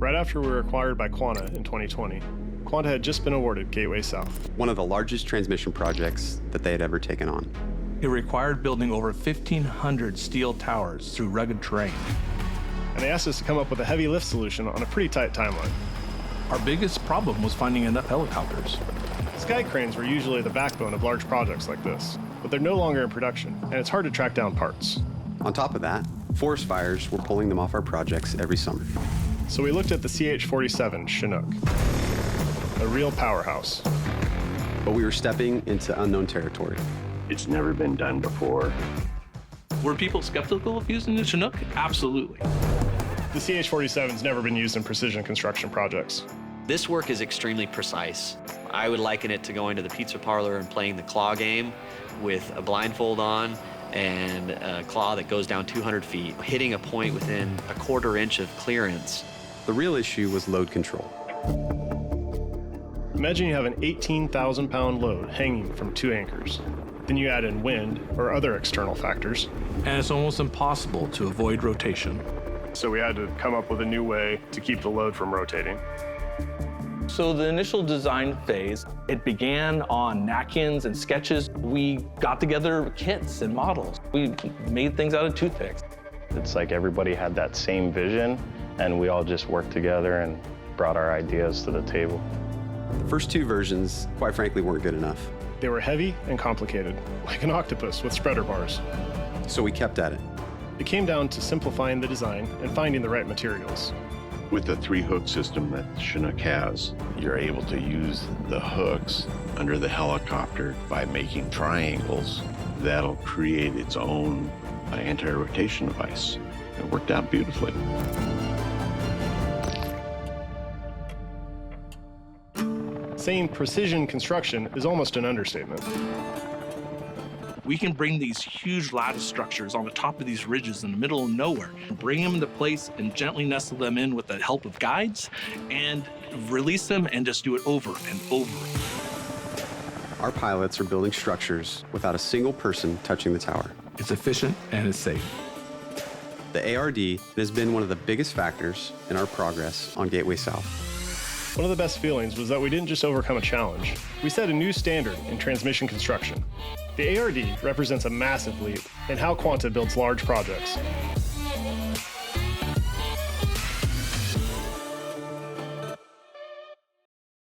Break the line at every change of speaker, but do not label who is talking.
Right after we were acquired by Quanta in 2020, Quanta had just been awarded Gateway South,
one of the largest transmission projects that they had ever taken on.
It required building over 1,500 steel towers through rugged terrain.
And they asked us to come up with a heavy lift solution on a pretty tight timeline.
Our biggest problem was finding enough helicopters.
Sky cranes were usually the backbone of large projects like this, but they're no longer in production, and it's hard to track down parts.
On top of that, forest fires were pulling them off our projects every summer.
So we looked at the CH-47 Chinook, a real powerhouse.
But we were stepping into unknown territory.
It's never been done before.
Were people skeptical of using the Chinook? Absolutely.
The CH-47's never been used in precision construction projects.
This work is extremely precise. I would liken it to going to the pizza parlor and playing the claw game with a blindfold on and a claw that goes down 200 feet, hitting a point within a quarter inch of clearance.
The real issue was load control.
Imagine you have an 18,000-pound load hanging from 2 anchors. Then you add in wind or other external factors.
And it's almost impossible to avoid rotation.
So we had to come up with a new way to keep the load from rotating.
So the initial design phase, it began on napkins and sketches. We got together kits and models. We made things out of toothpicks.
It's like everybody had that same vision, and we all just worked together and brought our ideas to the table.
The first 2 versions, quite frankly, weren't good enough.
They were heavy and complicated, like an octopus with spreader bars.
So we kept at it.
It came down to simplifying the design and finding the right materials.
With the 3-hook system that Chinook has, you're able to use the hooks under the helicopter by making triangles. That'll create its own anti-rotation device. It worked out beautifully.
Saying precision construction is almost an understatement.
We can bring these huge lattice structures on the top of these ridges in the middle of nowhere, bring them into place and gently nestle them in with the help of guides and release them and just do it over and over.
Our pilots are building structures without a single person touching the tower.
It's efficient and it's safe.
The ARD has been one of the biggest factors in our progress on Gateway South.
One of the best feelings was that we didn't just overcome a challenge. We set a new standard in transmission construction. The ARD represents a massive leap in how Quanta builds large projects.